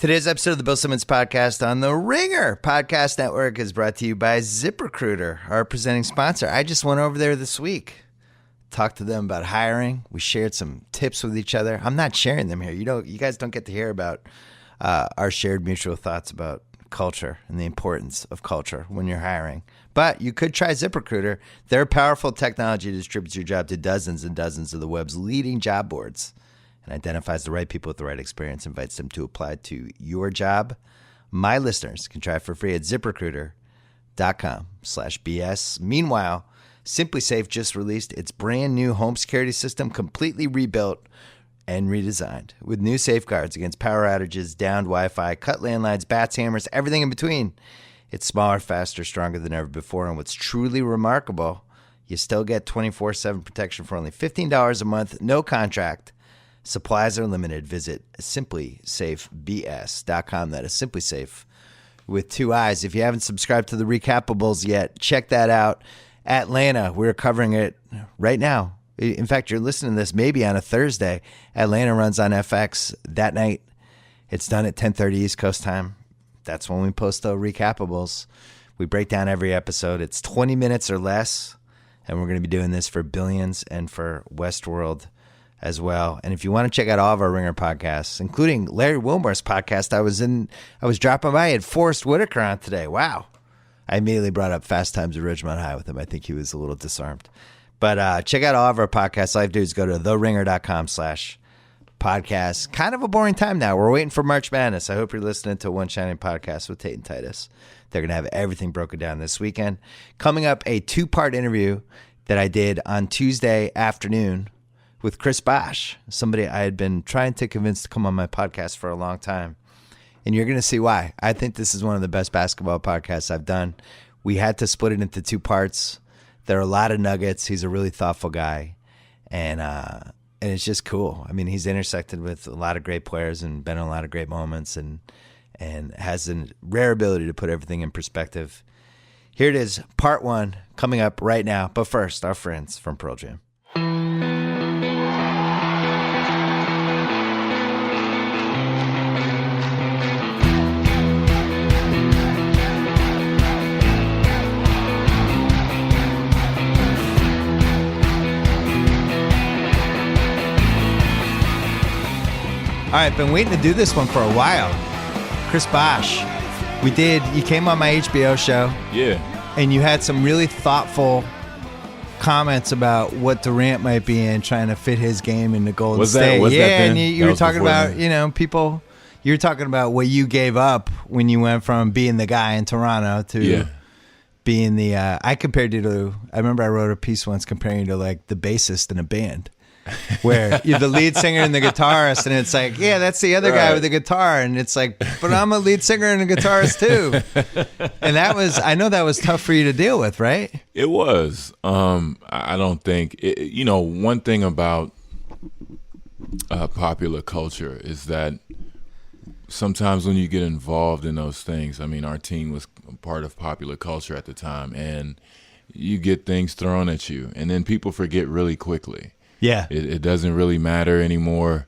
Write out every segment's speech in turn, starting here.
Today's episode of the Bill Simmons Podcast on the Ringer Podcast Network is brought to you by ZipRecruiter, our presenting sponsor. I just went over there this week, talked to them about hiring. We shared some tips with each other. I'm not sharing them here. You guys don't get to hear about our shared mutual thoughts about culture and the importance of culture when you're hiring. But you could try ZipRecruiter. Their powerful technology distributes your job to dozens and dozens of the web's leading job boards and identifies the right people with the right experience, invites them to apply to your job. My listeners can try it for free at ZipRecruiter.com/BS. Meanwhile, SimpliSafe just released its brand new home security system, completely rebuilt and redesigned with new safeguards against power outages, downed Wi-Fi, cut landlines, bats, hammers, everything in between. It's smaller, faster, stronger than ever before. And what's truly remarkable, you still get 24/7 protection for only $15 a month, no contract. Supplies are limited. Visit SimpliSafeBS.com. That is SimpliSafe with two I's. If you haven't subscribed to the Recapables yet, check that out. Atlanta, we're covering it right now. In fact, you're listening to this maybe on a Thursday. Atlanta runs on FX that night. It's done at 10:30 East Coast time. That's when we post the Recapables. We break down every episode. It's 20 minutes or less, and we're going to be doing this for Billions and for Westworld as well. And if you want to check out all of our Ringer podcasts, including Larry Wilmore's podcast, I was dropping by at Forrest Whitaker on today. Wow. I immediately brought up Fast Times at Ridgemont High with him. I think he was a little disarmed. But check out all of our podcasts. All you have to do is go to theringer.com/podcast. Kind of a boring time now. We're waiting for March Madness. I hope you're listening to One Shining Podcast with Tate and Titus. They're going to have everything broken down this weekend. Coming up, a two-part interview that I did on Tuesday afternoon with Chris Bosh, somebody I had been trying to convince to come on my podcast for a long time. And you're going to see why. I think this is one of the best basketball podcasts I've done. We had to split it into two parts. There are a lot of nuggets. He's a really thoughtful guy. And it's just cool. I mean, he's intersected with a lot of great players and been in a lot of great moments and has a rare ability to put everything in perspective. Here it is, part one, coming up right now. But first, our friends from Pearl Jam. All right, been waiting to do this one for a while. Chris Bosh, you came on my HBO show. Yeah. And you had some really thoughtful comments about what Durant might be in, trying to fit his game into Golden State. And you were talking about, people, you were talking about what you gave up when you went from being the guy in Toronto to being the, I remember I wrote a piece once comparing you to like the bassist in a band. Where you're the lead singer and the guitarist, and it's like, yeah, that's the other guy with the guitar, and it's like, but I'm a lead singer and a guitarist too. And I know that was tough for you to deal with, right? It was. I don't think one thing about popular culture is that sometimes when you get involved in those things, I mean, our team was part of popular culture at the time, and you get things thrown at you, and then people forget really quickly. Yeah. It doesn't really matter anymore.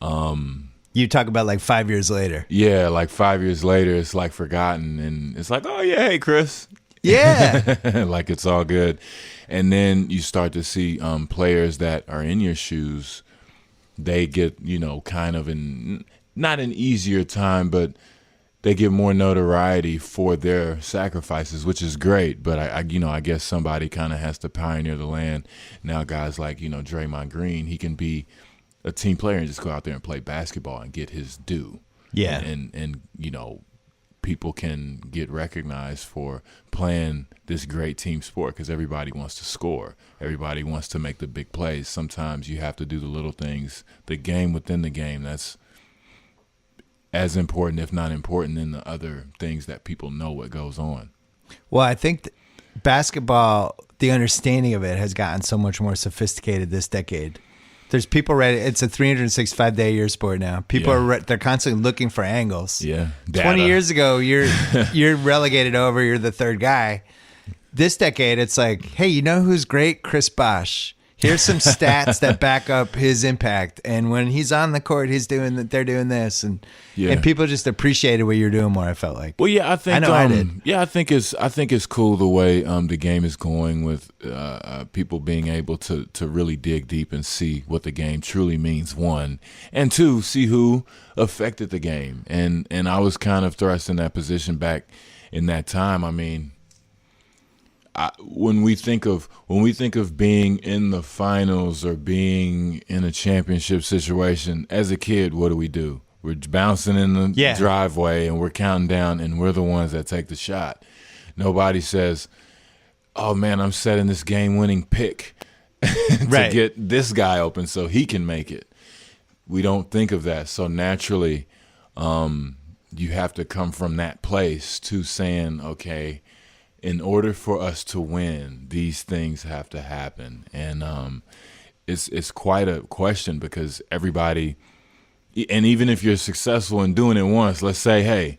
You talk about like 5 years later. Yeah, like 5 years later, it's like forgotten. And it's like, oh, yeah, hey, Chris. Yeah. Like it's all good. And then you start to see players that are in your shoes, they get, kind of not an easier time, but they get more notoriety for their sacrifices, which is great. But I guess somebody kind of has to pioneer the land. Now guys like, Draymond Green, he can be a team player and just go out there and play basketball and get his due. Yeah. And people can get recognized for playing this great team sport because everybody wants to score. Everybody wants to make the big plays. Sometimes you have to do the little things, the game within the game. That's as important, if not important, than the other things that people know what goes on. Well, I think basketball, the understanding of it has gotten so much more sophisticated this decade. There's people ready. It's a 365-day-a-year sport now. People are they're constantly looking for angles. Yeah. 20 years ago, you're relegated over. You're the third guy. This decade, it's like, hey, you know who's great? Chris Bosh. Here's some stats that back up his impact. And when he's on the court, they're doing this, and people just appreciated what you're doing more. I felt like. Well, yeah, I think I know I did. Yeah, I think it's cool the way the game is going with people being able to really dig deep and see what the game truly means. One, and two, see who affected the game. And I was kind of thrust in that position back in that time. I mean, when we think of being in the finals or being in a championship situation, as a kid, what do? We're bouncing in the driveway and we're counting down, and we're the ones that take the shot. Nobody says, "Oh man, I'm setting this game-winning pick to get this guy open so he can make it." We don't think of that. So naturally, you have to come from that place to saying, okay, in order for us to win, these things have to happen. And it's quite a question, because everybody, and even if you're successful in doing it once, let's say, hey,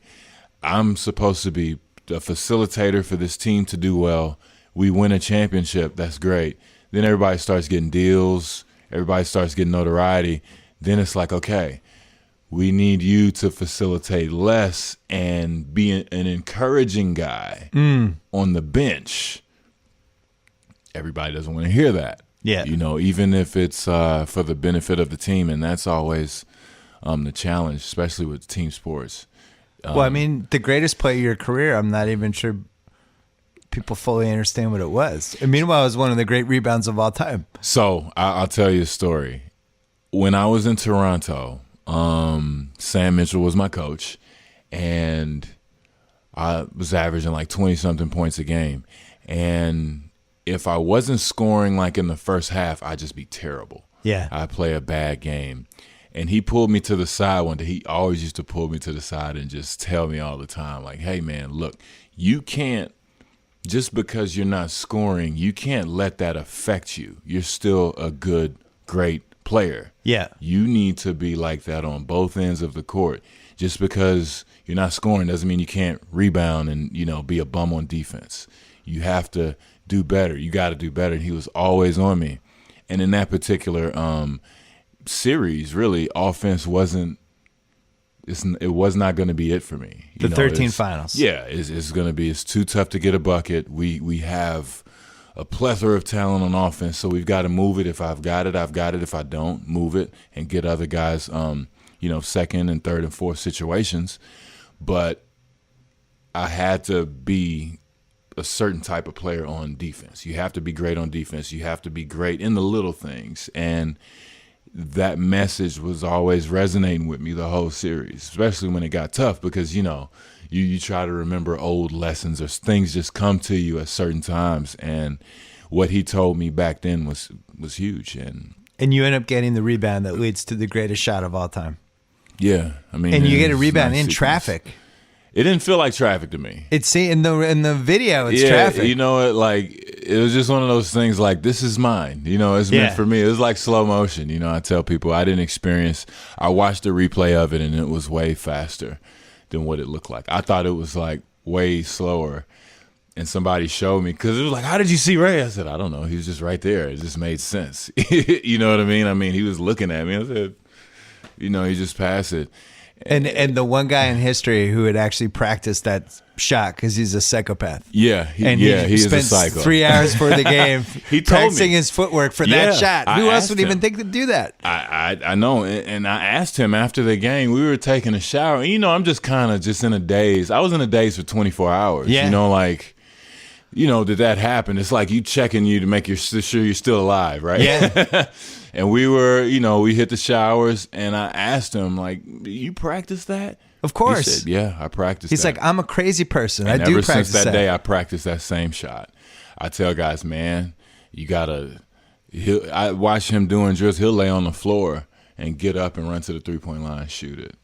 I'm supposed to be a facilitator for this team to do well. We win a championship. That's great. Then everybody starts getting deals. Everybody starts getting notoriety. Then it's like, okay, we need you to facilitate less and be an encouraging guy on the bench. Everybody doesn't want to hear that. Yeah. Even if it's for the benefit of the team. And that's always the challenge, especially with team sports. Well, I mean, the greatest play of your career, I'm not even sure people fully understand what it was. And meanwhile, it was one of the great rebounds of all time. So I'll tell you a story. When I was in Toronto, Sam Mitchell was my coach, and I was averaging like 20-something points a game. And if I wasn't scoring like in the first half, I'd just be terrible. Yeah. I'd play a bad game. And he pulled me to the side one day. He always used to pull me to the side and just tell me all the time, like, hey, man, look, you can't, just because you're not scoring, you can't let that affect you. You're still a good, great player. Yeah. You need to be like that on both ends of the court. Just because you're not scoring doesn't mean you can't rebound and, be a bum on defense. You have to do better. You got to do better. And he was always on me. And in that particular series, really, offense was not going to be it for me. The 13 finals. Yeah, it's too tough to get a bucket. We have a plethora of talent on offense, so we've got to move it. If I've got it, I've got it. If I don't, move it and get other guys, second and third and fourth situations. But I had to be a certain type of player on defense. You have to be great on defense. You have to be great in the little things. And that message was always resonating with me the whole series, especially when it got tough, because, you try to remember old lessons, or things just come to you at certain times. And what he told me back then was huge. And you end up getting the rebound that leads to the greatest shot of all time. Yeah. I mean, and you get a rebound in traffic. It didn't feel like traffic to me. It's in the video, it's traffic. You know, it was just one of those things like, this is mine. It's meant for me. It was like slow motion. I tell people I watched the replay of it, and it was way faster than what it looked like. I thought it was like way slower. And somebody showed me, because it was like, how did you see Ray? I said, I don't know. He was just right there. It just made sense. You know what I mean? He was looking at me. I said, he just passed it. And the one guy in history who had actually practiced that shot, because he's a psychopath. Yeah, he is a psycho. 3 hours before the game he practicing his footwork for that shot. Who else would even think to do that? I know, and I asked him after the game. We were taking a shower. And, I'm just kind of just in a daze. I was in a daze for 24 hours. Yeah. Did that happen? It's like you checking you to make sure you're still alive, right? Yeah. And we were, we hit the showers, and I asked him, like, you practice that? Of course. He said, yeah, I practiced He's that. like, I'm a crazy person. And I do ever practice since that day, I practiced that same shot. I tell guys, man, you got to – I watch him doing drills. He'll lay on the floor and get up and run to the three-point line and shoot it.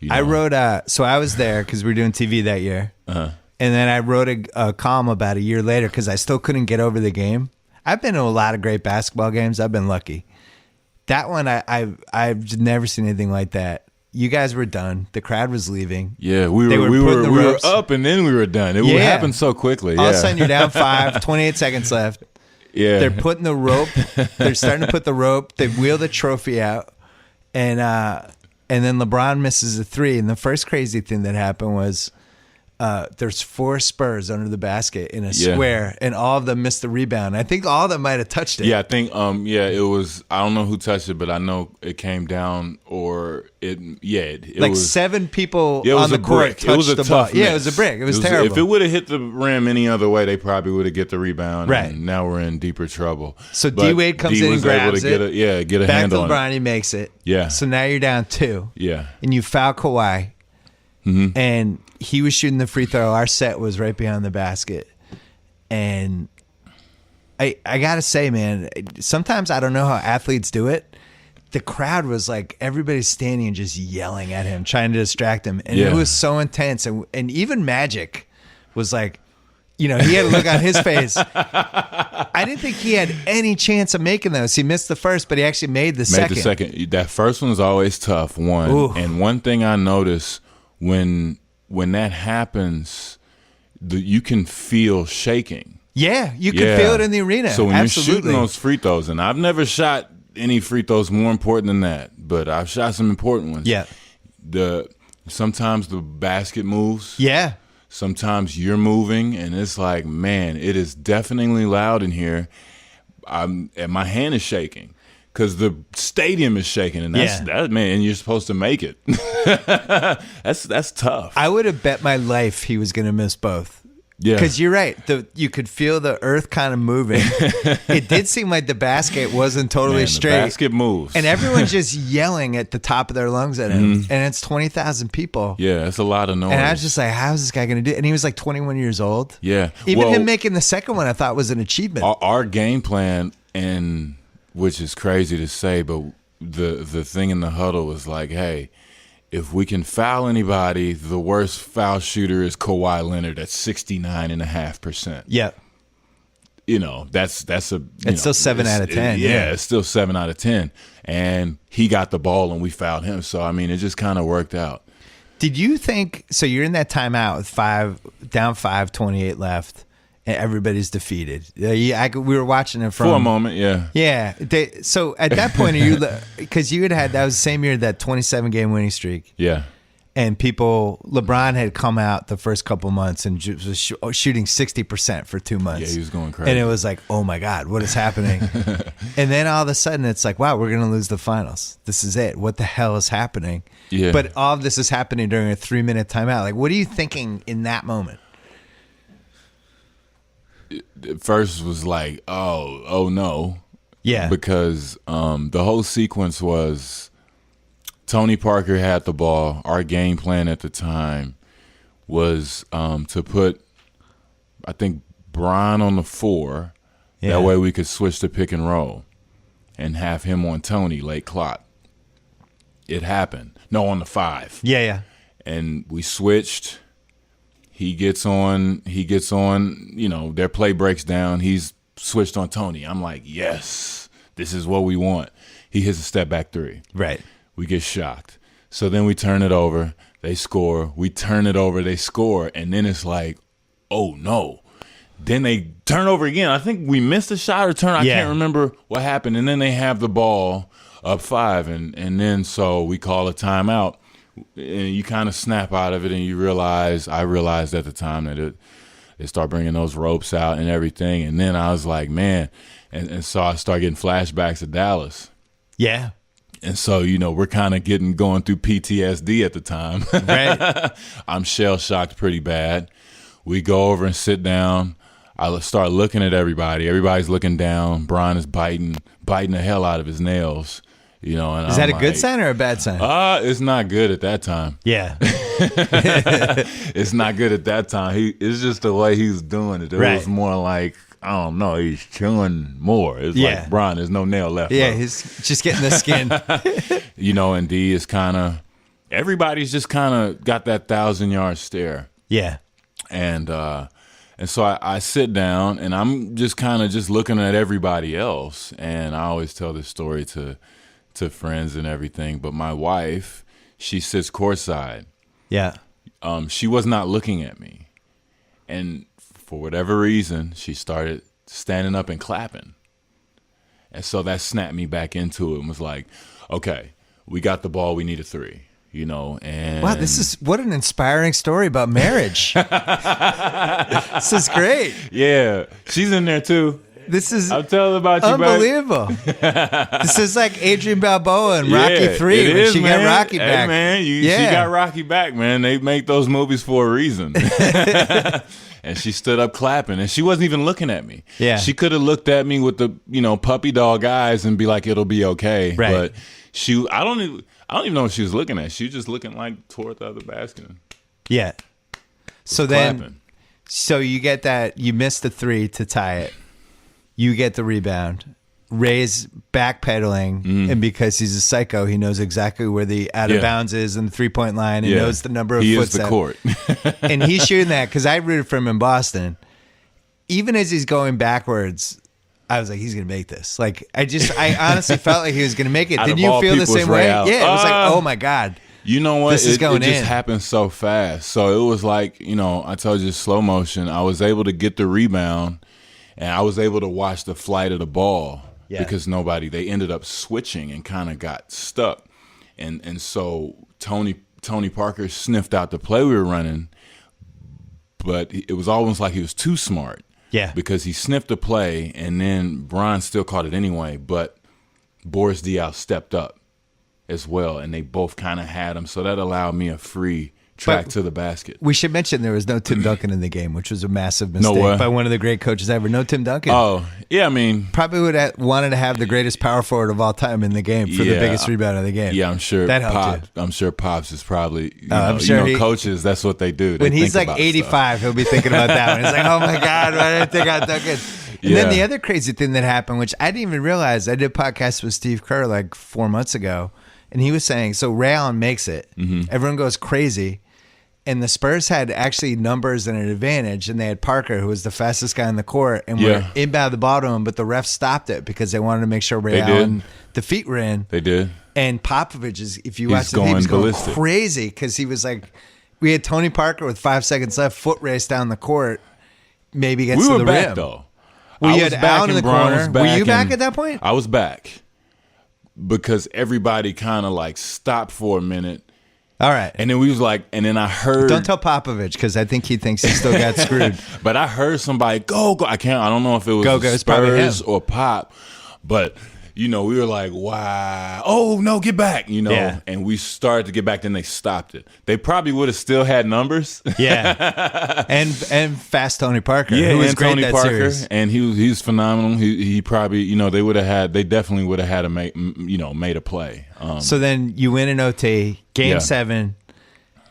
I wrote so I was there because we were doing TV that year. Uh-huh. And then I wrote a column about a year later because I still couldn't get over the game. I've been to a lot of great basketball games. I've been lucky. That one, I've never seen anything like that. You guys were done. The crowd was leaving. Yeah, we were up and then we were done. It happened so quickly. All of a sudden, you're down 5, 28 seconds left. Yeah. They're putting the rope. They're starting to put the rope. They wheel the trophy out, and then LeBron misses a three. And the first crazy thing that happened was there's 4 Spurs under the basket in a square, and all of them missed the rebound. I think all of them might have touched it. Yeah, I think it was, I don't know who touched it, but I know it came down, or it like was 7 people it was on the a court brick. touched It was a the ball. tough Yeah, miss. it was a brick. It was terrible. If it would have hit the rim any other way, they probably would have get the rebound. Right. And now we're in deeper trouble. So But D-Wade comes D in and was able grabs to it. get a Back hand to on LeBron, it. he makes it. Yeah. So now you're down 2. Yeah. And you foul Kawhi. Mm-hmm. And he was shooting the free throw. Our set was right behind the basket. And I gotta say, man, sometimes I don't know how athletes do it. The crowd was like, everybody's standing and just yelling at him, trying to distract him. And it was so intense. And even Magic was like, he had a look on his face. I didn't think he had any chance of making those. He missed the first, but he actually made the second. That first one's always tough, one. Ooh. And one thing I notice when that happens, you can feel shaking. Yeah, you can feel it in the arena. So when you're shooting Absolutely. those free throws, and I've never shot any free throws more important than that, but I've shot some important ones. Yeah. Sometimes the basket moves. Yeah. Sometimes you're moving, and it's like, man, it is deafeningly loud in here. And my hand is shaking because the stadium is shaking, and that man. And you're supposed to make it. That's tough. I would have bet my life he was going to miss both. Yeah, because you're right. You could feel the earth kind of moving. It did seem like the basket wasn't totally straight. The basket moves, and everyone's just yelling at the top of their lungs at him. And it's 20,000 people. Yeah, it's a lot of noise. And I was just like, "How is this guy going to do it?" And he was like 21 years old. Yeah, even him making the second one, I thought was an achievement. Our game plan, and which is crazy to say, but the thing in the huddle was like, hey, if we can foul anybody, the worst foul shooter is Kawhi Leonard at 69.5%. Yeah. That's it's still 7 out of 10. It's still 7 out of 10. And he got the ball and we fouled him. So, I mean, it just kind of worked out. Did you think, so you're in that timeout with down 5, 28 left, and everybody's defeated. We were watching it from. For a moment, yeah. Yeah. So at that point, because you had that was the same year, that 27-game winning streak. Yeah. And LeBron had come out the first couple months and was shooting 60% for 2 months. Yeah, he was going crazy. And it was like, oh my God, what is happening? And then all of a sudden it's like, wow, we're going to lose the finals. This is it. What the hell is happening? Yeah. But all of this is happening during a 3-minute timeout. Like, what are you thinking in that moment? At first was like, oh no. Yeah. Because the whole sequence was Tony Parker had the ball. Our game plan at the time was to put, I think, Bron on the 4. Yeah. That way we could switch to pick and roll and have him on Tony late clock. It happened. No, on the 5. Yeah. And we switched. He gets on, their play breaks down. He's switched on Tony. I'm like, yes, this is what we want. He hits a step back 3. Right. We get shocked. So then we turn it over. They score. We turn it over. They score. And then it's like, oh, no. Then they turn over again. I think we missed a shot or turn. I can't remember what happened. And then they have the ball up 5. And then so we call a timeout. And you kind of snap out of it, and I realized at the time that they start bringing those ropes out and everything. And then I was like, man, and so I start getting flashbacks of Dallas. Yeah. And so, we're kind of going through PTSD at the time. Right. I'm shell-shocked pretty bad. We go over and sit down. I start looking at everybody. Everybody's looking down. Brian is biting the hell out of his nails. And is that a good sign or a bad sign? It's not good at that time. Yeah. It's not good at that time. It's just the way he's doing it. It was more like, I don't know, he's chewing more. It's like, Brian, there's no nail left. Yeah, he's just getting the skin. And D is kind of, everybody's just kind of got that 1,000-yard stare. Yeah. And so I sit down, and I'm just kind of just looking at everybody else. And I always tell this story to friends and everything. But my wife, she sits courtside. Yeah. She was not looking at me. And for whatever reason, she started standing up and clapping. And so that snapped me back into it and was like, okay, we got the ball. We need a three, and wow, what an inspiring story about marriage. This is great. Yeah. She's in there too. This is I'm telling about you, unbelievable. This is like Adrian Balboa in Rocky 3 when she got Rocky back. Hey, man, she got Rocky back, man. They make those movies for a reason. And she stood up clapping, and she wasn't even looking at me. Yeah. She could have looked at me with the, puppy dog eyes and be like, it'll be okay. Right. But I don't even know what she was looking at. She was just looking like toward the other basket. Yeah. So then, you get that, you missed the three to tie it. You get the rebound. Ray's backpedaling, and because he's a psycho, he knows exactly where the out of bounds is and the 3-point line, and knows the number of footsteps. He is the court. And he's shooting that because I rooted for him in Boston. Even as he's going backwards, I was like, he's going to make this. Like, I honestly felt like he was going to make it. Did you feel the same way? Yeah, it was like, oh my God. You know what? This is going it just happened so fast. So it was like, I told you, slow motion. I was able to get the rebound, and I was able to watch the flight of the ball. Yeah. Because they ended up switching and kind of got stuck. And so Tony Parker sniffed out the play we were running, but it was almost like he was too smart. Yeah. Because he sniffed the play, and then Bron still caught it anyway, but Boris Diaw stepped up as well, and they both kind of had him. So that allowed me a free track to the basket. We should mention there was no Tim Duncan in the game, which was a massive mistake by one of the great coaches ever. No Tim Duncan. Oh, yeah, I mean... Probably would have wanted to have the greatest power forward of all time in the game for the biggest rebound of the game. Yeah, I'm sure that helped I'm sure Pops is probably... I'm sure coaches, that's what they do. When he's like 85, he'll be thinking about that one. He's like, oh my God, why did I think I Duncan? And then the other crazy thing that happened, which I didn't even realize, I did a podcast with Steve Kerr like 4 months ago, and he was saying, so Ray Allen makes it. Mm-hmm. Everyone goes crazy. And the Spurs had actually numbers and an advantage, and they had Parker, who was the fastest guy on the court, and were inbound the ball to him, but the refs stopped it because they wanted to make sure Ray Allen, the feet were in. They did. And Popovich is, if you watch the game, he's going crazy because he was like, we had Tony Parker with 5 seconds left, foot race down the court, maybe gets to the rim. We were back, though. Well, you had Allen in the corner. Were you back at that point? I was back because everybody kind of like stopped for a minute. All right. And then we was like, and then I heard. Don't tell Popovich because I think he thinks he still got screwed. But I heard somebody go. I don't know if it was Spurs or Pop, but we were like, wow. Oh no, get back. And we started to get back. Then they stopped it. They probably would have still had numbers. Yeah. and fast Tony Parker. Yeah, who was and great Tony that Parker, series. and he's phenomenal. He probably they definitely would have had to made a play. So then you win in OT, Game 7.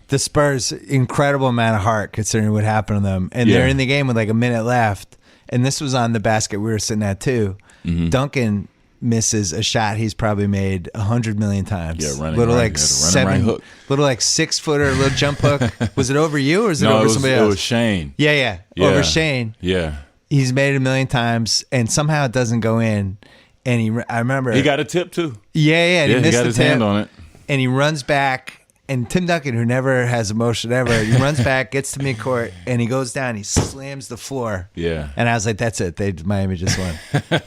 The Spurs, incredible amount of heart considering what happened to them, and they're in the game with like a minute left. And this was on the basket we were sitting at too. Mm-hmm. Duncan misses a shot he's probably made 100 million times. Yeah, running little right, like 7 hook. Little like 6-footer, little jump hook. Was it over you or is it over somebody else? It was Shane. Yeah, over Shane. Yeah, he's made it 1,000,000 times, and somehow it doesn't go in. And I remember he got a tip too. Yeah, and he missed got his hand on it, and he runs back. And Tim Duncan, who never has emotion ever, he runs back, gets to midcourt, and he goes down. He slams the floor. Yeah. And I was like, that's it. Miami just won.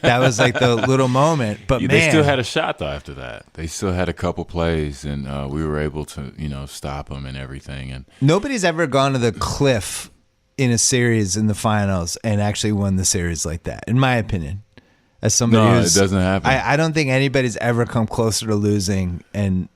That was like the little moment. But they still had a shot, though, after that. They still had a couple plays, and we were able to, stop them and everything. And nobody's ever gone to the cliff in a series in the finals and actually won the series like that, in my opinion. As somebody it doesn't happen. I don't think anybody's ever come closer to losing and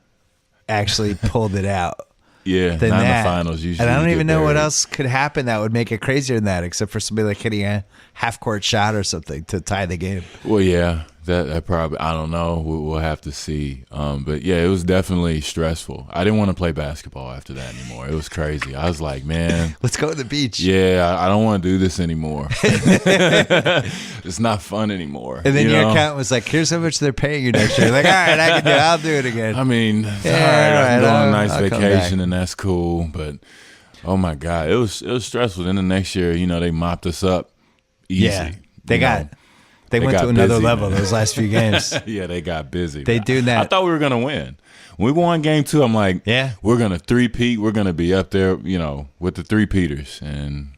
actually pulled it out. Yeah, not in the finals. Usually, and I don't even know what else could happen that would make it crazier than that, except for somebody like hitting a half-court shot or something to tie the game. Well, yeah, that probably, I don't know. We'll have to see. But yeah, it was definitely stressful. I didn't want to play basketball after that anymore. It was crazy. I was like, man, let's go to the beach. Yeah, I don't want to do this anymore. It's not fun anymore. And then your accountant was like, here's how much they're paying you next year. Like, all right, I can do it. I'll do it again. I mean, all right, I'm going on a nice vacation, and that's cool. But oh my God, it was stressful. Then the next year, they mopped us up easy. Yeah, they went to another level those last few games. Yeah, they got busy. They do that. I thought we were going to win. When we won game 2, I'm like, we're going to three-peat. We're going to be up there, with the three-peaters. And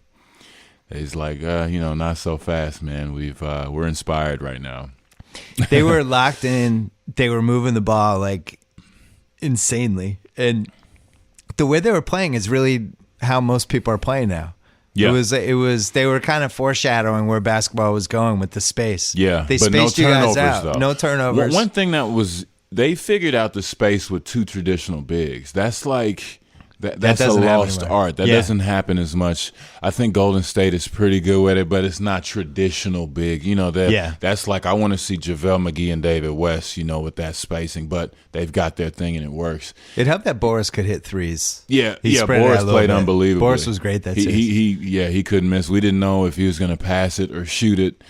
He's like, not so fast, man. We're inspired right now. They were locked in. They were moving the ball like insanely, and the way they were playing is really how most people are playing now. Yeah. It was. They were kind of foreshadowing where basketball was going with the space. Yeah, they but no spaced you guys turnovers out. though. No turnovers. One thing that was, they figured out the space with two traditional bigs. That's like. That's a lost art. That doesn't happen as much. I think Golden State is pretty good with it, but it's not traditional big. That's like, I want to see JaVale McGee and David West, with that spacing, but they've got their thing and it works. It helped that Boris could hit threes. Boris played unbelievably. Boris was great that series. He couldn't miss. We didn't know if he was going to pass it or shoot it.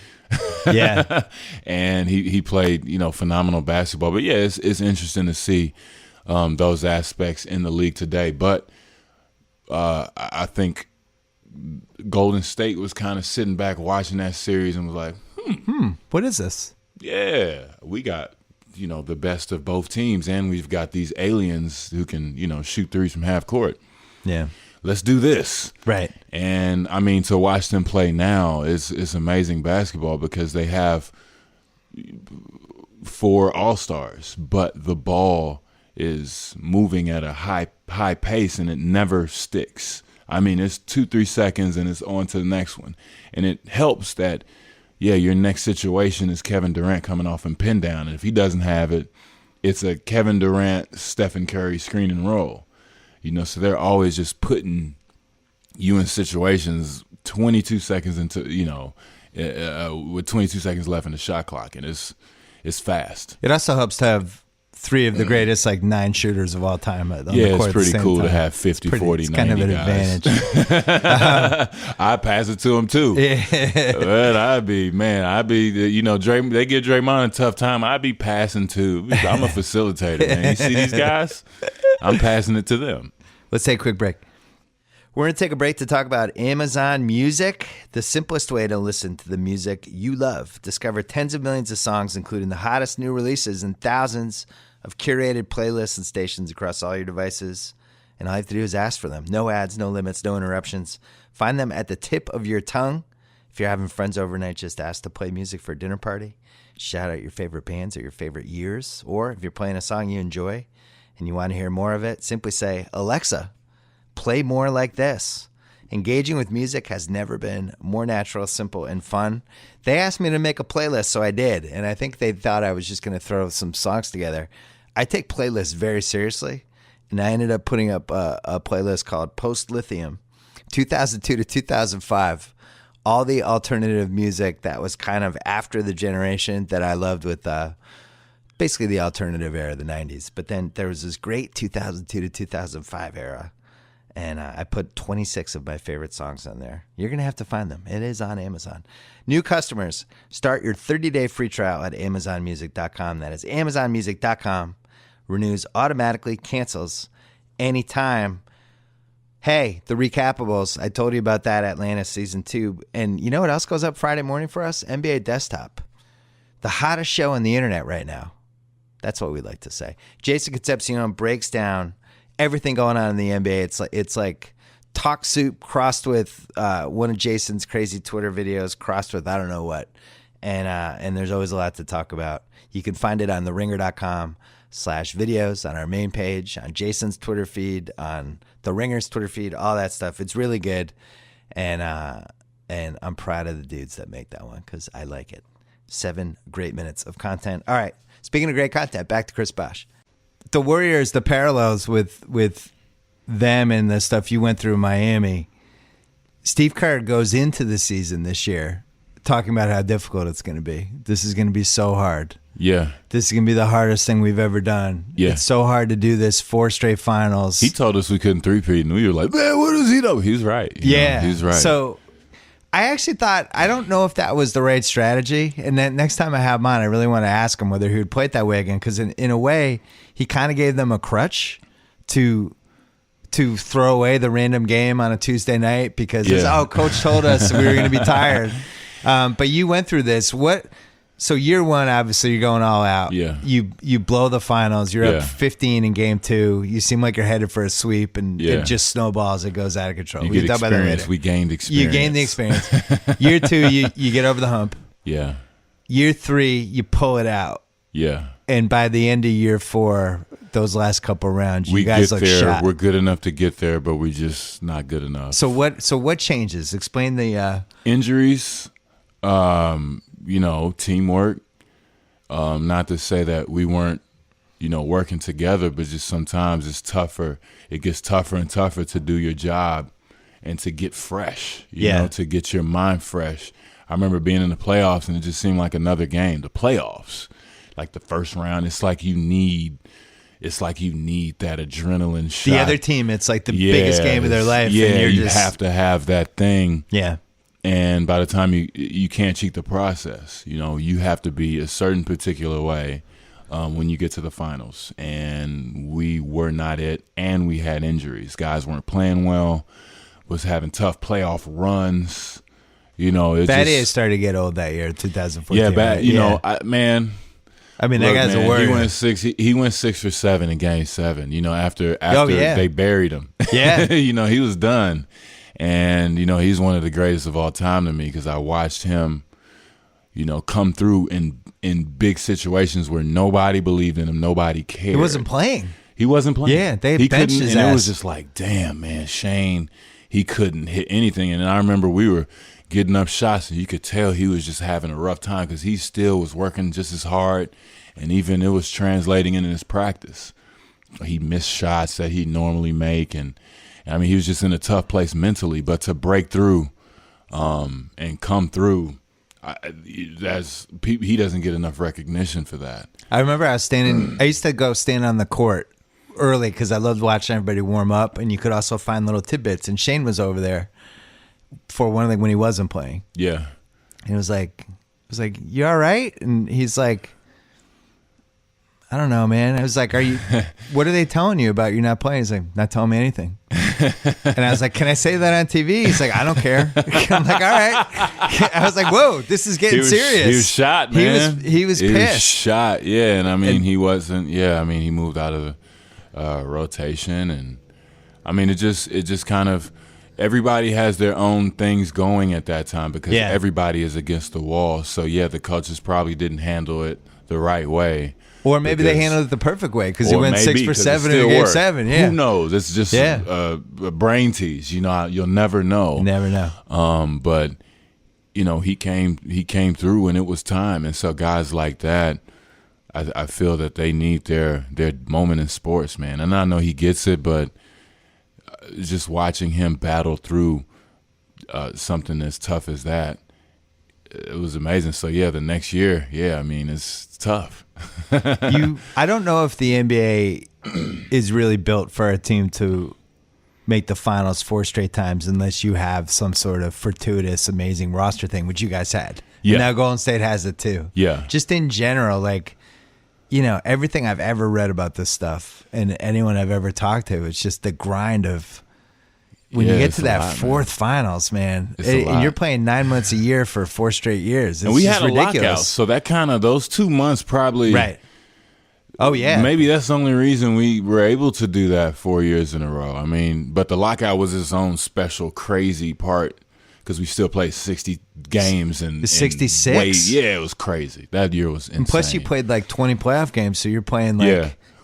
Yeah. And he played, phenomenal basketball. But it's interesting to see those aspects in the league today. But I think Golden State was kind of sitting back watching that series and was like, what is this? Yeah, we got, the best of both teams, and we've got these aliens who can, shoot threes from half court. Yeah. Let's do this. Right. And, I mean, to watch them play now is amazing basketball because they have 4 all-stars, but the ball is moving at a high pace and it never sticks. I mean, it's 2-3 seconds and it's on to the next one. And it helps that, your next situation is Kevin Durant coming off and pin down. And if he doesn't have it, it's a Kevin Durant, Stephen Curry screen and roll. So they're always just putting you in situations 22 seconds into, with 22 seconds left in the shot clock. And it's fast. It also helps to have 3 of the greatest 9 shooters of all time on the court it's at pretty the same cool time. to have 50, 40, it's 90 kind of an guys. advantage. I pass it to him too. But I'd be, they give Draymond a tough time. I'd be passing too. I'm a facilitator, man. You see these guys? I'm passing it to them. Let's take a quick break. We're going to take a break to talk about Amazon Music, the simplest way to listen to the music you love. Discover tens of millions of songs, including the hottest new releases and thousands of curated playlists and stations across all your devices. And all you have to do is ask for them. No ads, no limits, no interruptions. Find them at the tip of your tongue. If you're having friends overnight, just ask to play music for a dinner party. Shout out your favorite bands or your favorite years. Or if you're playing a song you enjoy and you want to hear more of it, simply say, Alexa, play more like this. Engaging with music has never been more natural, simple, and fun. They asked me to make a playlist, so I did. And I think they thought I was just going to throw some songs together. I take playlists very seriously. And I ended up putting up a playlist called Post Lithium, 2002 to 2005. All the alternative music that was kind of after the generation that I loved with basically the alternative era, the 90s. But then there was this great 2002 to 2005 era. And I put 26 of my favorite songs on there. You're going to have to find them. It is on Amazon. New customers, start your 30-day free trial at AmazonMusic.com. That is AmazonMusic.com. Renews automatically, cancels anytime. Hey, the Recapables. I told you about that Atlanta Season 2. And you know what else goes up Friday morning for us? NBA Desktop. The hottest show on the internet right now. That's what we like to say. Jason Concepcion breaks down everything going on in the NBA. It's like talk soup crossed with one of Jason's crazy Twitter videos crossed with I don't know what. And there's always a lot to talk about. You can find it on theringer.com/videos, on our main page, on Jason's Twitter feed, on the Ringer's Twitter feed, all that stuff. It's really good. And I'm proud of the dudes that make that one because I like it. 7 great minutes of content. All right. Speaking of great content, back to Chris Bosh. The Warriors, the parallels with them and the stuff you went through in Miami. Steve Kerr goes into the season this year talking about how difficult it's going to be. This is going to be so hard. Yeah. This is going to be the hardest thing we've ever done. Yeah. It's so hard to do this 4 straight finals. He told us we couldn't three-peat, and we were like, man, what does he know? He's right. He's right. So I actually thought, I don't know if that was the right strategy. And then next time I have him on, I really want to ask him whether he would play it that way again. Because in a way, he kind of gave them a crutch to throw away the random game on a Tuesday night because coach told us we were going to be tired. But you went through this. So year one, obviously, you're going all out. Yeah. You blow the finals. You're up 15 in game 2. You seem like you're headed for a sweep, and it just snowballs. It goes out of control. You get experience. We gained experience. You gained the experience. Year 2, you get over the hump. Yeah. Year 3, you pull it out. Yeah. And by the end of year 4, those last couple rounds, you guys look shot. We're good enough to get there, but we're just not good enough. So what changes? Explain the injuries. Teamwork. Not to say that we weren't, working together, but just sometimes it's tougher. It gets tougher and tougher to do your job and to get fresh, to get your mind fresh. I remember being in the playoffs and it just seemed like another game. The playoffs, like the first round, it's like you need that adrenaline shot. The other team, it's like the biggest game of their life. Yeah, and you have to have that thing. Yeah. And by the time you can't cheat the process, you have to be a certain particular way when you get to the finals. And we were not it, and we had injuries. Guys weren't playing well, was having tough playoff runs. Battier started to get old that year, 2014. Yeah, right? That guy's a warrior. He went 6 for 7 in Game 7. After they buried him. Yeah, he was done. And, he's one of the greatest of all time to me because I watched him, come through in big situations where nobody believed in him, nobody cared. He wasn't playing. Yeah, they benched his ass. And it was just like, damn, man, Shane, he couldn't hit anything. And I remember we were getting up shots, and you could tell he was just having a rough time because he still was working just as hard, and even it was translating into his practice. He missed shots that he'd normally make, and he was just in a tough place mentally. But to break through and come through, he doesn't get enough recognition for that. I remember I used to go stand on the court early because I loved watching everybody warm up, and you could also find little tidbits. And Shane was over there for when he wasn't playing. Yeah. And it was like, you all right? And he's like, I don't know, man. I was like, what are they telling you about you not playing? He's like, not telling me anything. And I was like, can I say that on TV? He's like, I don't care. I'm like, all right. I was like, whoa, this is getting serious. He was shot, man. He was pissed. He was shot, yeah. And he wasn't, he moved out of the rotation. And it just kind of, everybody has their own things going at that time because everybody is against the wall. So, the coaches probably didn't handle it the right way. Or maybe they handled it the perfect way because he went 6 for 7 in Game 7. Yeah. Who knows? It's just a brain tease. You'll never know. Never know. But, he came through and it was time. And so guys like that, I feel that they need their moment in sports, man. And I know he gets it, but just watching him battle through something as tough as that, it was amazing. So, the next year, it's tough. I don't know if the NBA is really built for a team to make the finals 4 straight times unless you have some sort of fortuitous, amazing roster thing, which you guys had. Yeah. And now Golden State has it too. Yeah. Just in general, everything I've ever read about this stuff and anyone I've ever talked to, it's just the grind of when you get to that fourth finals, man, and you're playing 9 months a year for 4 straight years. And we had a lockout, so that those 2 months probably. Right. Oh, yeah. Maybe that's the only reason we were able to do that 4 years in a row. But the lockout was its own special, crazy part because we still played 60 games. And 66? It was crazy. That year was insane. And plus, you played 20 playoff games, so you're playing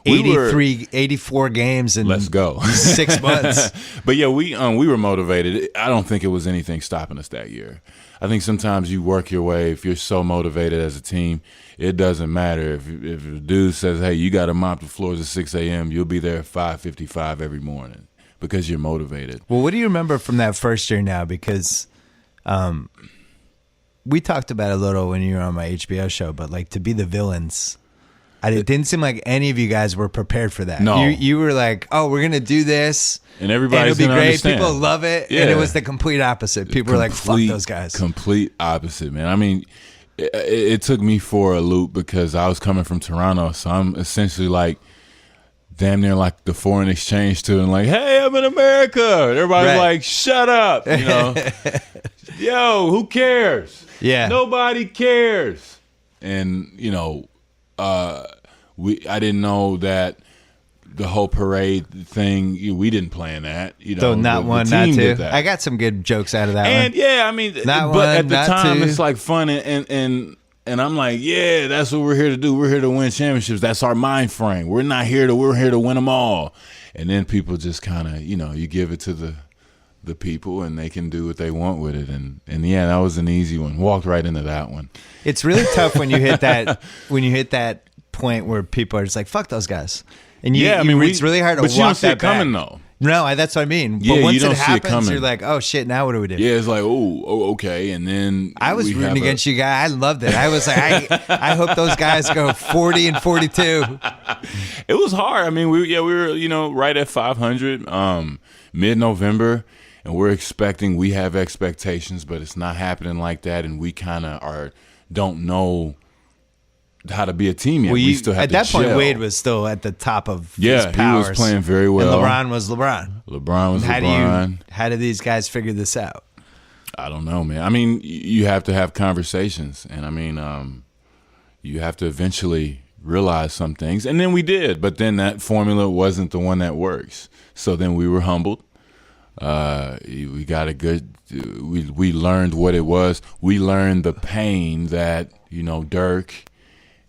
84 games in let's go 6 months. But we were motivated. I don't think it was anything stopping us that year. I think sometimes you work your way. If you're so motivated as a team, it doesn't matter. If a dude says, hey, you got to mop the floors at 6 a.m., you'll be there at 5:55 every morning because you're motivated. Well, what do you remember from that first year now? Because we talked about it a little when you were on my HBO show, but to be the villains, it didn't seem like any of you guys were prepared for that. No. You were like, oh, we're going to do this. And everybody's going to be great. Understand. People love it. Yeah. And it was the complete opposite. People were like, fuck those guys. Complete opposite, man. It took me for a loop because I was coming from Toronto. So I'm essentially damn near like the foreign exchange student, hey, I'm in America. And everybody's like, shut up. Yo, who cares? Yeah. Nobody cares. and I didn't know that the whole parade thing. We didn't plan that. So not the one, team not two. did that. I got some good jokes out of that And one. yeah, I mean, Not but one, at the not time, two. it's like fun, and I'm like, yeah, that's what we're here to do. We're here to win championships. That's our mind frame. We're here to win them all. And then people just kind of, you give it to the people, and they can do what they want with it. And yeah, that was an easy one. Walked right into that one. It's really tough when you hit that point where people are just like, fuck those guys. And it's really hard to walk but you don't see that it coming back. though. No, that's what I mean. Yeah, but once you don't it see it happens, coming. you're like, oh shit, now what do we do? Yeah, it's like, oh, okay. And then I was rooting against you guys. I loved it. I was like, I hope those guys go 40 and 42. It was hard. I mean, we were, right at 500, mid-November, and we have expectations, but it's not happening like that, and we kind of don't know how to be a team yet. Well, we still have at that point, gel. Wade was still at the top of his powers. He was playing very well. And LeBron was LeBron. LeBron. How do these guys figure this out? I don't know, man. I mean, you have to have conversations, and I mean, you have to eventually realize some things, and then we did. But then that formula wasn't the one that works. So then we were humbled. We got a good. We learned what it was. We learned the pain that Dirk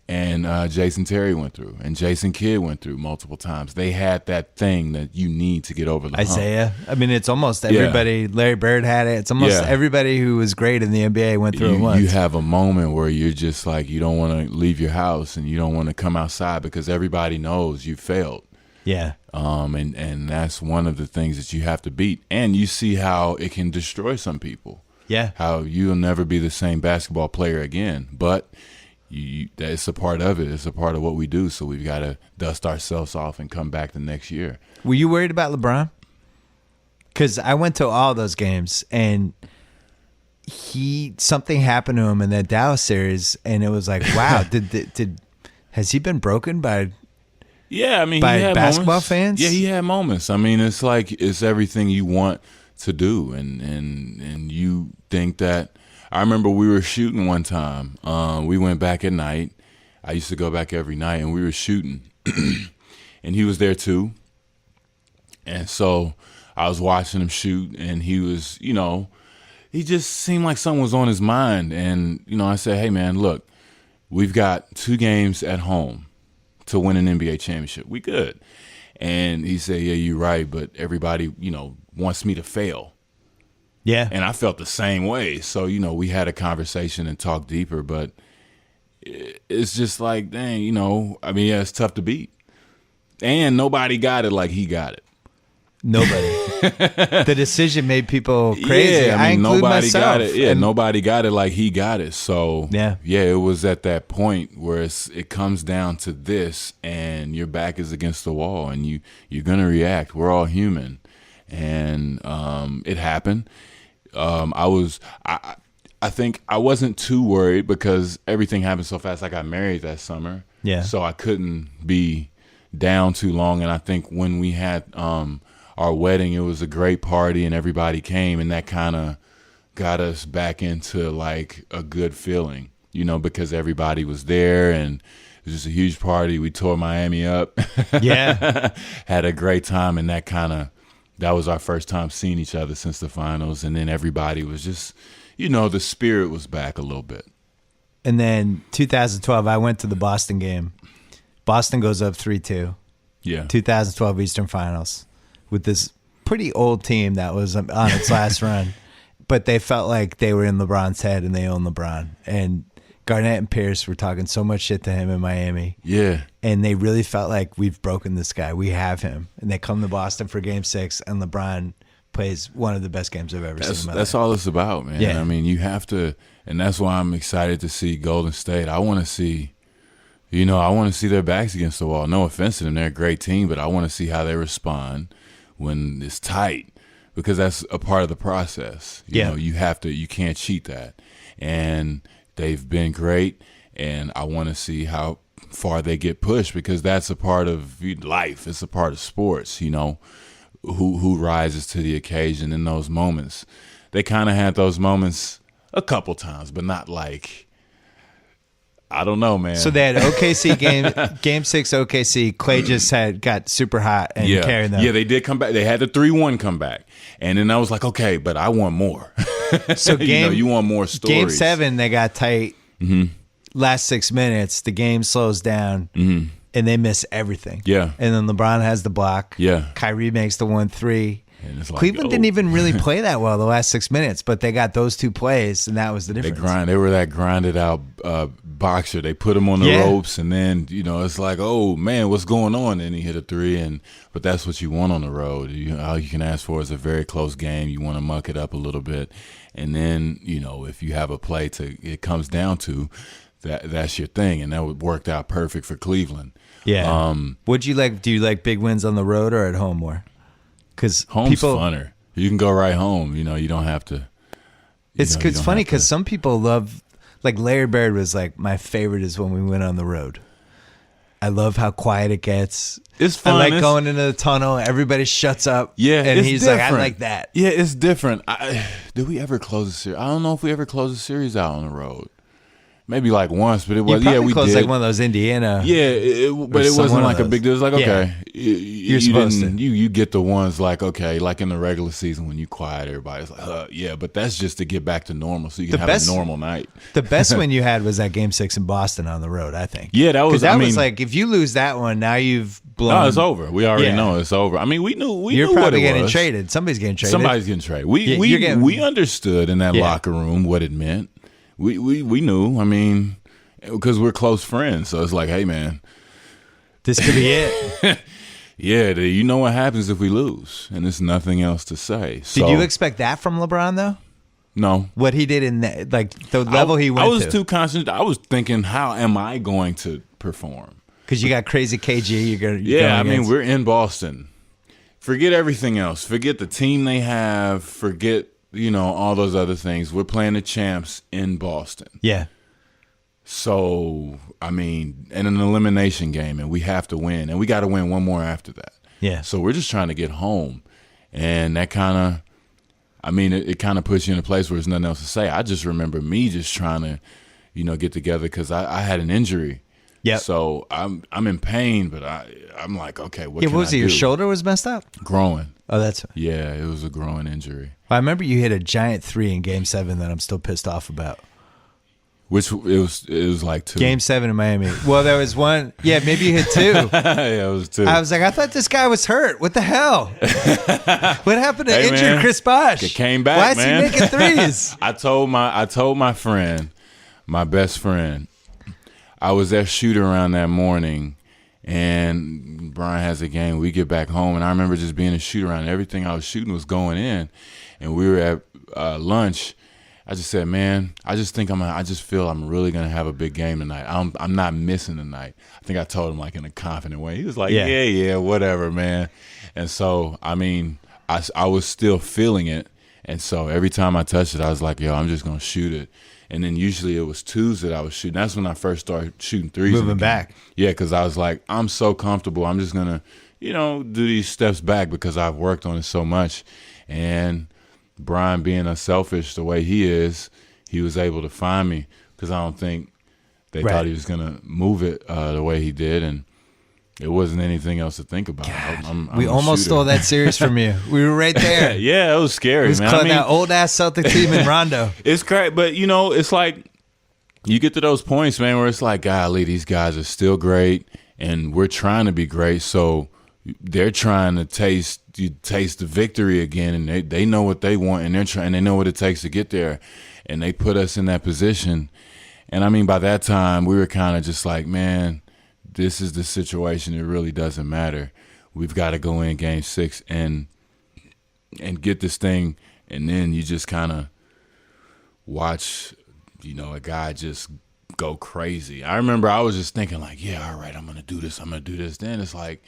and Jason Terry went through, and Jason Kidd went through multiple times. They had that thing that you need to get over the hump. Isaiah. I mean, it's almost everybody. Yeah. Larry Bird had it. It's almost everybody who was great in the NBA went through it once. You have a moment where you're just like, you don't want to leave your house and you don't want to come outside because everybody knows you failed. Yeah. And that's one of the things that you have to beat. And you see how it can destroy some people. Yeah. How you'll never be the same basketball player again. But it's a part of it. It's a part of what we do. So we've got to dust ourselves off and come back the next year. Were you worried about LeBron? Because I went to all those games, and something happened to him in that Dallas series, and it was like, wow, has he been broken by? Yeah, I mean, by he had basketball moments. fans. Yeah, he had moments. I mean, it's like it's everything you want to do, and you think that. I remember we were shooting one time. We went back at night. I used to go back every night, and we were shooting, and he was there too. And so I was watching him shoot, and he was, he just seemed like something was on his mind. And I said, "Hey, man, look, we've got 2 games at home to win an NBA championship. We good." And he said, "Yeah, you're right, but everybody, wants me to fail." Yeah. And I felt the same way. So, we had a conversation and talked deeper, but it's just like, dang, I mean, yeah, it's tough to beat. And nobody got it like he got it. Nobody. The decision made people crazy. Yeah, I mean, nobody got it. Yeah, and nobody got it like he got it. So, yeah, it was at that point where it comes down to this, and your back is against the wall, and you're going to react. We're all human. And it happened. I think I wasn't too worried because everything happened so fast. I got married that summer. Yeah. So I couldn't be down too long. And I think when we had our wedding, it was a great party and everybody came, and that kind of got us back into like a good feeling, because everybody was there and it was just a huge party. We tore Miami up. Yeah. Had a great time, and that was our first time seeing each other since the finals. And then everybody was just, the spirit was back a little bit. And then 2012, I went to the Boston game. Boston goes up 3-2. Yeah. 2012 Eastern Finals with this pretty old team that was on its last run. But they felt like they were in LeBron's head and they owned LeBron. And Garnett and Pierce were talking so much shit to him in Miami. Yeah. And they really felt like we've broken this guy. We have him. And they come to Boston for Game 6, and LeBron plays one of the best games I've ever seen in my life. That's all it's about, man. Yeah. I mean, you have to, and that's why I'm excited to see Golden State. I want to see, their backs against the wall. No offense to them. They're a great team, but I want to see how they respond when it's tight, because that's a part of the process. You can't cheat that. And they've been great, and I want to see how far they get pushed, because that's a part of life. It's a part of sports, who rises to the occasion in those moments. They kind of had those moments a couple times, but not like I don't know, man. So they had OKC game 6 OKC. Clay just got super hot and carried them. Yeah, they did come back. They had the 3-1 come back. And then I was like, okay, but I want more. So you want more stories. Game 7, they got tight. Mm-hmm. Last 6 minutes, the game slows down, and they miss everything. Yeah. And then LeBron has the block. Yeah. Kyrie makes the 1-3. And it's like, Cleveland didn't even really play that well the last 6 minutes, but they got those 2 plays, and that was the difference. They were that grinded out boxer. They put him on the ropes, and then it's like, oh man, what's going on? And he hit a 3, but that's what you want on the road. All you can ask for is a very close game. You want to muck it up a little bit, and then if you have a play it comes down to that's your thing, and that worked out perfect for Cleveland. Yeah. Would you like? Do you like big wins on the road or at home more? Because home's funner. You can go right home. You don't have to. It's funny because some people love, like Larry Bird was like, my favorite is when we went on the road. I love how quiet it gets. It's fun. I like going into the tunnel. Everybody shuts up. Yeah, and he's different. like, I like that. Yeah, it's different. Did we ever close a series? I don't know if we ever closed a series out on the road. Maybe like once, but it was we closed did. Like one of those Indiana. Yeah, but it wasn't like a big deal. It was like, okay, you're supposed to. You get the ones like, okay, like in the regular season when you quiet, everybody's like, yeah, but that's just to get back to normal, so you can have a normal night. The best win you had was that Game 6 in Boston on the road, I think. Yeah, that was. Was like, if you lose that one, now you've blown. No, it's over. We already know it's over. I mean, we knew. You're knew probably what it getting was. traded. Somebody's getting traded. Somebody's getting traded. We understood in that locker room what it meant. We knew. I mean, because we're close friends, so it's like, hey, man, this could be it. Yeah, you know what happens if we lose, and there's nothing else to say. Did you expect that from LeBron, though? No. What he did in the level he went to. I was too conscious. I was thinking, how am I going to perform? Because you got crazy KG. I mean, we're in Boston. Forget everything else. Forget the team they have. Forget, all those other things. We're playing the champs in Boston. Yeah. So, I mean, in an elimination game, and we have to win, and we got to win one more after that. Yeah. So we're just trying to get home, and that kind of, it kind of puts you in a place where there's nothing else to say. I just remember me just trying to, get together because I had an injury. Yeah. So I'm in pain, but I'm like, okay, what can I do? What was it? Your shoulder was messed up? Growing. Oh, that's. Yeah, it was a growing injury. I remember you hit a giant 3 in Game 7 that I'm still pissed off about. Which it was like 2. Game 7 in Miami. Well, there was one. Yeah, maybe you hit 2. Yeah, it was 2. I was like, I thought this guy was hurt. What the hell? What happened to injured Chris Bosh? It came back, Why man. is he making threes? I told my friend, my best friend, I was at shoot around that morning, and Brian has a game. We get back home, and I remember just being a shoot around. Everything I was shooting was going in, and we were at lunch. I just said, man, I just feel I'm really gonna have a big game tonight. I'm not missing tonight. I think I told him like in a confident way. He was like, yeah, whatever, man. And so, I mean, I was still feeling it, and so every time I touched it, I was like, yo, I'm just gonna shoot it. And then usually it was 2s that I was shooting. That's when I first started shooting 3s. Moving back. Yeah, because I was like, I'm so comfortable. I'm just gonna, do these steps back because I've worked on it so much, and Brian being unselfish the way he is, he was able to find me because I don't think they thought he was going to move it the way he did, and it wasn't anything else to think about. We almost stole that series from you. We were right there. Yeah, it was scary, it was man. That old-ass Celtic team in Rondo. It's crazy, but, it's like you get to those points, man, where it's like, golly, these guys are still great, and we're trying to be great, so they're trying to taste the victory again, and they know what they want, and they know what it takes to get there, and they put us in that position. And I mean, by that time, we were kind of just like, man, this is the situation. It really doesn't matter. We've got to go in Game 6 and get this thing, and then you just kind of watch, a guy just go crazy. I remember I was just thinking like, yeah, all right, I'm gonna do this. Then it's like,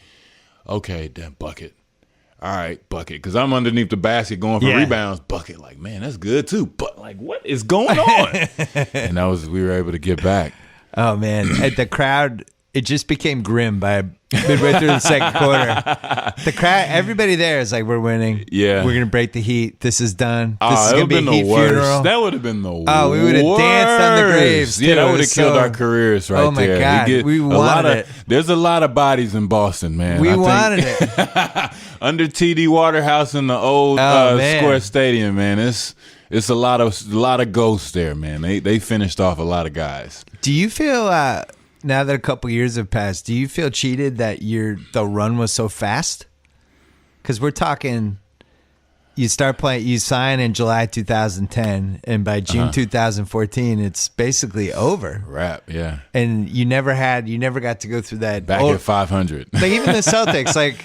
okay, then bucket. All right, bucket. Because I'm underneath the basket going for rebounds. Bucket. Like, man, that's good too. But, like, what is going on? And we were able to get back. Oh, man. The crowd it just became grim by midway through the second quarter. The crowd, everybody there is like, we're winning. Yeah. We're going to break the heat. This is done. This is it going would to be have a been heat the worst. funeral. That would have been the worst. Oh, we would have danced on the graves. Yeah, too. that would have killed our careers right there. Oh, my God. We wanted it. There's a lot of bodies in Boston, man. We wanted it. Under TD Waterhouse in the old Square Stadium, man. It's a lot of ghosts there, man. They finished off a lot of guys. Do you feel now that a couple years have passed, do you feel cheated that the run was so fast? Because we're talking, you sign in July 2010, and by June 2014, it's basically over. Wrap, yeah. And you never got to go through that. Back at 500. Like even the Celtics, like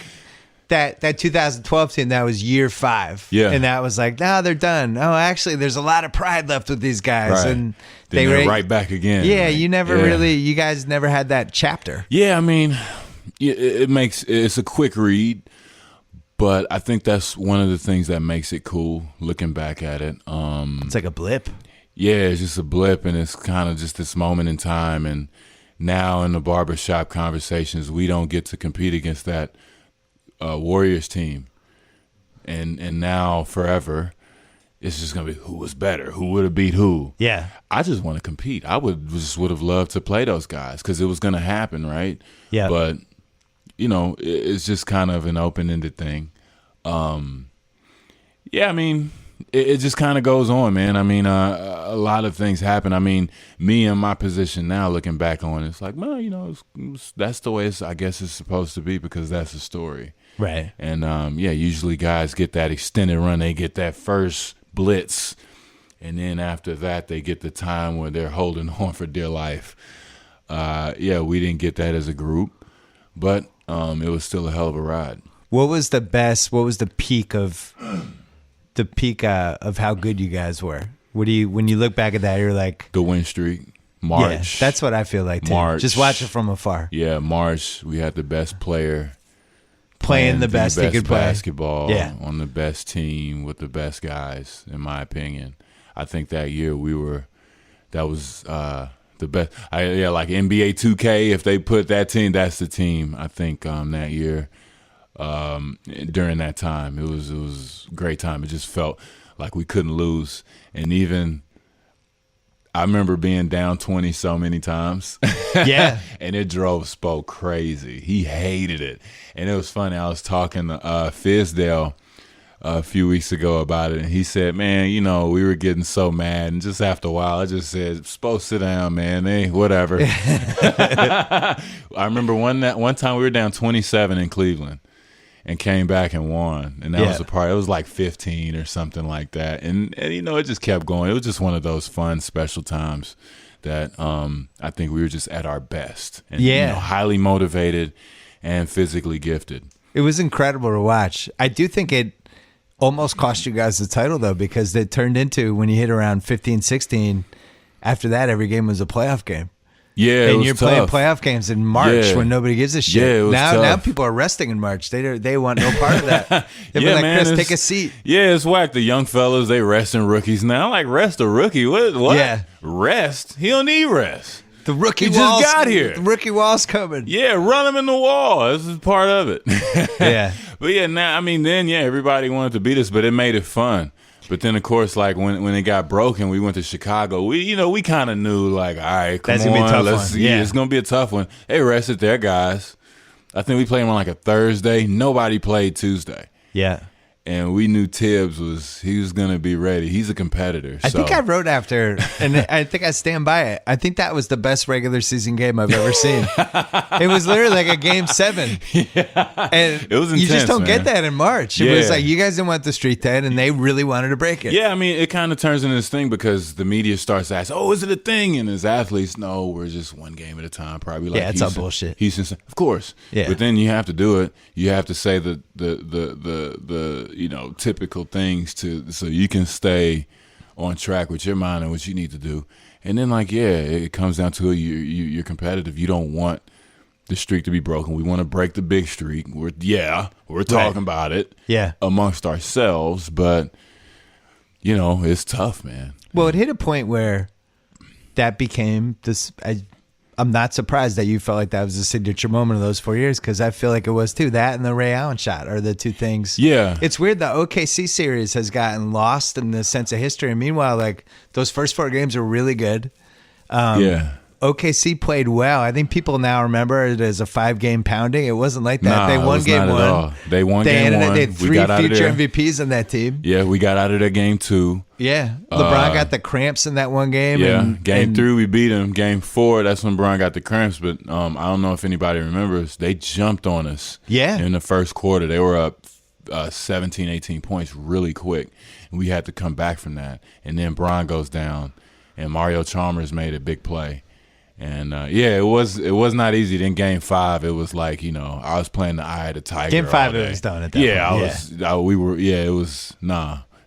that 2012 team, that was year 5. Yeah. And that was like, no, they're done. Oh, actually, there's a lot of pride left with these guys. Right. And then they're right back again. Yeah, like, you guys never had that chapter. Yeah, I mean, it's a quick read, but I think that's one of the things that makes it cool looking back at it. It's like a blip. Yeah, it's just a blip, and it's kind of just this moment in time. And now in the barbershop conversations, we don't get to compete against that Warriors team, and now forever, it's just gonna be who was better, who would have beat who. Yeah, I just want to compete. I would have loved to play those guys because it was gonna happen, right? Yeah, but it's just kind of an open-ended thing. Yeah, I mean, it just kind of goes on, man. I mean, a lot of things happen. I mean, me in my position now, looking back on it, it's like, well, that's the way I guess it's supposed to be because that's the story. Right. And, usually guys get that extended run. They get that first blitz, and then after that, they get the time where they're holding on for dear life. We didn't get that as a group, but it was still a hell of a ride. What was the peak of how good you guys were? When you look back at that, you're like, the win streak, March. Yeah, that's what I feel like too. March. Just watch it from afar. Yeah, March, we had the best player playing the best he could play. Basketball on the best team with the best guys, in my opinion. I think that year that was the best. Like NBA 2K, if they put that team, that's the team. I think that year, during that time, it was a great time. It just felt like we couldn't lose. And even I remember being down 20 so many times. Yeah. And it drove Spo crazy. He hated it. And it was funny. I was talking to Fizdale a few weeks ago about it, and he said, man, we were getting so mad. And just after a while, I just said, Spo, sit down, man. Hey, whatever. I remember one time we were down 27 in Cleveland and came back and won. And that was the part. It was like 15 or something like that. And it just kept going. It was just one of those fun, special times that I think we were just at our best. And, highly motivated and physically gifted. It was incredible to watch. I do think it almost cost you guys the title, though, because it turned into, when you hit around 15, 16, after that, every game was a playoff game. Yeah, and you're tough. playing playoff games in March when nobody gives a shit. Yeah, it was tough. Now people are resting in March. They want no part of that. They'd be like, man, Chris, take a seat. Yeah, it's whack. The young fellas, they resting rookies now. Like, rest a rookie? What? Yeah. Rest? He don't need rest. The rookie he wall's, just got here. The rookie wall's coming. Yeah, run him in the wall. This is part of it. Yeah. But everybody wanted to beat us, but it made it fun. But then, of course, like when it got broken, we went to Chicago. We kind of knew, like, all right, come That's on, gonna be a tough let's one. see. It's gonna be a tough one. They rested their guys. I think we played them on like a Thursday. Nobody played Tuesday. Yeah. And we knew Tibbs was going to be ready. He's a competitor. I think I wrote after, and I think I stand by it. I think that was the best regular season game I've ever seen. It was literally like a game 7. Yeah. And it was intense, you just don't man. get that in March. It was like, you guys didn't want the street dead, and they really wanted to break it. Yeah, I mean, it kind of turns into this thing because the media starts to ask, oh, is it a thing? And as athletes, no, we're just one game at a time, probably. Like it's all bullshit. Houston, of course. Yeah. But then you have to do it. You have to say the typical things so you can stay on track with your mind and what you need to do. And then it comes down to it. You're competitive. You don't want the streak to be broken. We want to break the big streak. We're talking about it amongst ourselves, but it's tough, man. Well, it hit a point where that became this. I'm not surprised that you felt like that was a signature moment of those 4 years, because I feel like it was too. That and the Ray Allen shot are the two things. Yeah. It's weird. The OKC series has gotten lost in the sense of history. And meanwhile, like those first 4 games are really good. OKC played well. I think people now remember it as a 5-game pounding. It wasn't like that. Nah, they won game not 1. At all. They won game 1. They had 3 future MVPs on that team. Yeah, we got out of there game 2. Yeah. LeBron got the cramps in that one game. Yeah. Game 3, we beat him. Game 4, that's when LeBron got the cramps. But I don't know if anybody remembers. They jumped on us in the first quarter. They were up 17, 18 points really quick. And we had to come back from that. And then Bron goes down, and Mario Chalmers made a big play. And it was not easy. Then game 5, it was like, I was playing the eye of the tiger. Game 5, it was done at that point.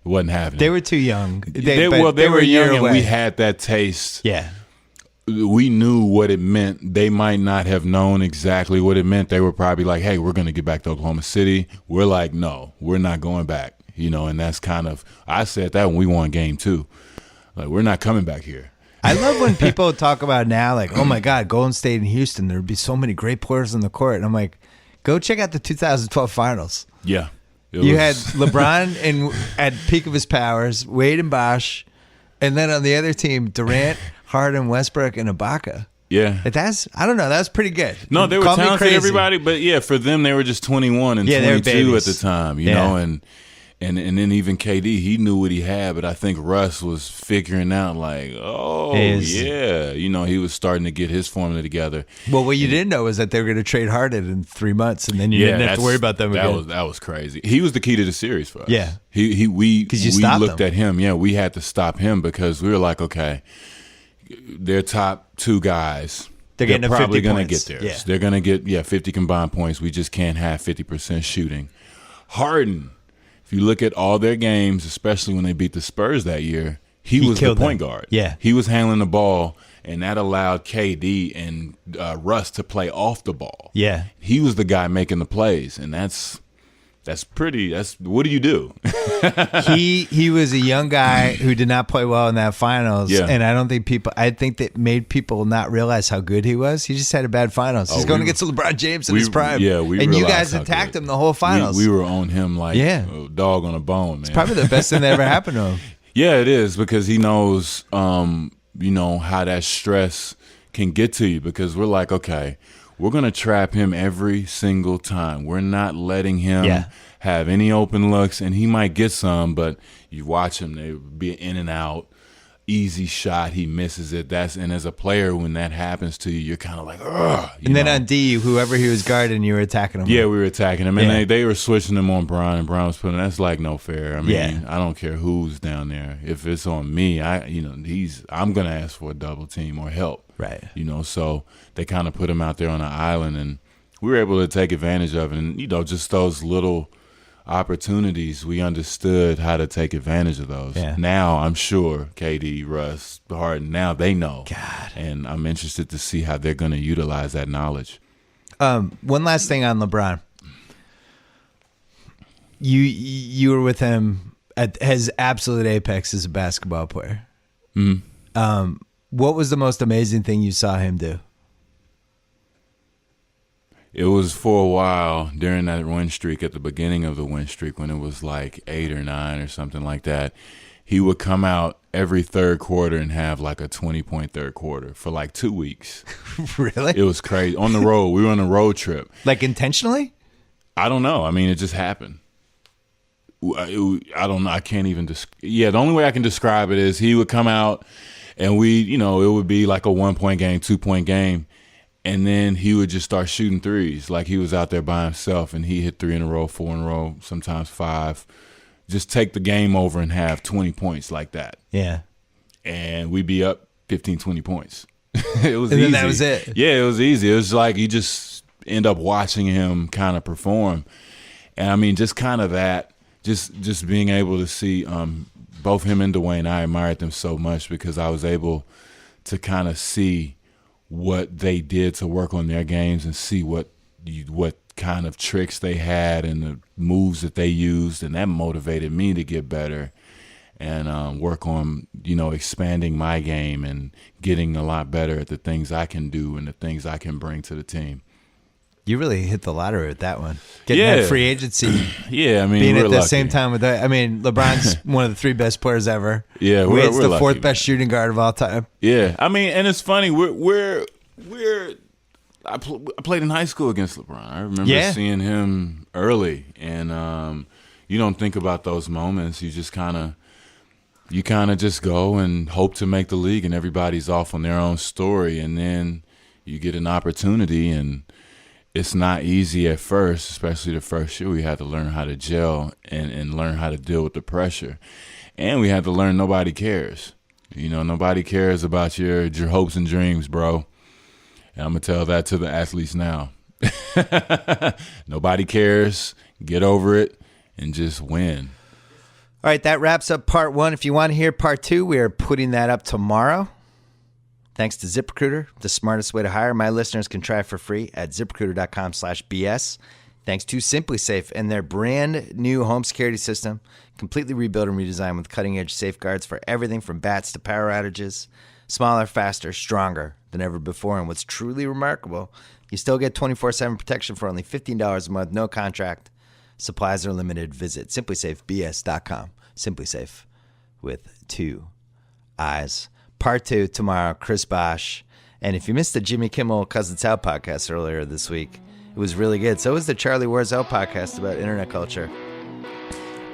It wasn't happening. They were too young. They were young, and we had that taste. Yeah. We knew what it meant. They might not have known exactly what it meant. They were probably like, hey, we're going to get back to Oklahoma City. We're like, no, we're not going back. And that's kind of, I said that when we won game 2. Like, we're not coming back here. I love when people talk about now, like, oh my God, Golden State and Houston, there would be so many great players on the court. And I'm like, go check out the 2012 finals. Yeah. You had LeBron at peak of his powers, Wade and Bosh, and then on the other team, Durant, Harden, Westbrook, and Ibaka. Yeah. I don't know, that was pretty good. No, they were talented, everybody, but yeah, for them, they were just 21 and 22 at the time, you know, and then even KD, he knew what he had, but I think Russ was figuring out like, he was starting to get his formula together. Well, what you didn't know is that they were going to trade Harden in 3 months, and then you didn't have to worry about them again. That was crazy. He was the key to the series for us. Yeah. We looked at him. Yeah, we had to stop him because we were like, okay, their top 2 guys, they're probably going to get theirs. Yeah. They're going to get 50 combined points. We just can't have 50% shooting. Harden, if you look at all their games, especially when they beat the Spurs that year, he was the point guard. Yeah. He was handling the ball, and that allowed KD and Russ to play off the ball. Yeah. He was the guy making the plays, and that's what do you do? He was a young guy who did not play well in that finals, and I think that made people not realize how good he was. He just had a bad finals. He's going against LeBron James in his prime. Yeah, and you guys attacked him the whole finals. We were on him like a dog on a bone, man. It's probably the best thing that ever happened to him. Yeah, it is, because he knows how that stress can get to you, because we're like, okay, we're going to trap him every single time. We're not letting him have any open looks, and he might get some, but you watch him, they be in and out, easy shot, he misses it. And as a player, when that happens to you, you're kind of like, ugh. And then on D, whoever he was guarding, you were attacking him. Yeah, we were attacking him, and they were switching him on Bron, and Bron was putting, that's like no fair. I mean, I don't care who's down there. If it's on me, I'm going to ask for a double team or help. Right. So they kind of put him out there on an island, and we were able to take advantage of it. And, just those little opportunities, we understood how to take advantage of those. Yeah. Now, I'm sure KD, Russ, Harden, now they know. God. And I'm interested to see how they're going to utilize that knowledge. One last thing on LeBron. You were with him at his absolute apex as a basketball player. Mm-hmm. What was the most amazing thing you saw him do? It was for a while during that win streak, at the beginning of the win streak, when it was like 8 or 9 or something like that. He would come out every third quarter and have like a 20-point third quarter for like 2 weeks. Really? It was crazy. On the road. We were on a road trip. Like intentionally? I don't know. I mean, it just happened. I don't know. I can't even the only way I can describe it is he would come out and it would be like a 1-point game, 2-point game. And then he would just start shooting threes. Like he was out there by himself, and he hit 3 in a row, 4 in a row, sometimes 5. Just take the game over and have 20 points like that. Yeah. And we'd be up 15, 20 points. It was easy. And then that was it. Yeah, it was easy. It was like you just end up watching him kind of perform. And I mean, just kind of that, just being able to see both him and Dwayne, I admired them so much because I was able to kind of see what they did to work on their games and see what kind of tricks they had and the moves that they used, and that motivated me to get better. and work on, expanding my game and getting a lot better at the things I can do and the things I can bring to the team. You really hit the lottery with that one. Getting that free agency. Yeah, I mean, being we're at the lucky. same time with that. I mean, LeBron's one of the 3 best players ever. Yeah, Wade's we're the 4th lucky, best shooting guard of all time. Yeah, I mean, and it's funny. I played in high school against LeBron. I remember seeing him early, and you don't think about those moments. You just kind of just go and hope to make the league, and everybody's off on their own story, and then you get an opportunity, and it's not easy at first, especially the first year. We had to learn how to gel and learn how to deal with the pressure, and we had to learn nobody cares. Nobody cares about your hopes and dreams, bro. And I'm going to tell that to the athletes now. Nobody cares. Get over it and just win. All right, that wraps up part 1. If you want to hear part 2, we are putting that up tomorrow. Thanks to ZipRecruiter, the smartest way to hire. My listeners can try for free at ZipRecruiter.com/BS. Thanks to SimpliSafe and their brand new home security system, completely rebuilt and redesigned with cutting-edge safeguards for everything from bats to power outages. Smaller, faster, stronger than ever before. And what's truly remarkable, you still get 24/7 protection for only $15 a month, no contract. Supplies are limited. Visit simplysafebs.com. SimpliSafe with 2 eyes. Part 2 tomorrow, Chris Bosh. And if you missed the Jimmy Kimmel Cousins Out podcast earlier this week, it was really good. So was the Charlie Warzel podcast about internet culture.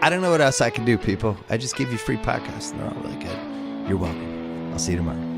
I don't know what else I can do, people. I just give you free podcasts, and they're all really good. You're welcome. I'll see you tomorrow.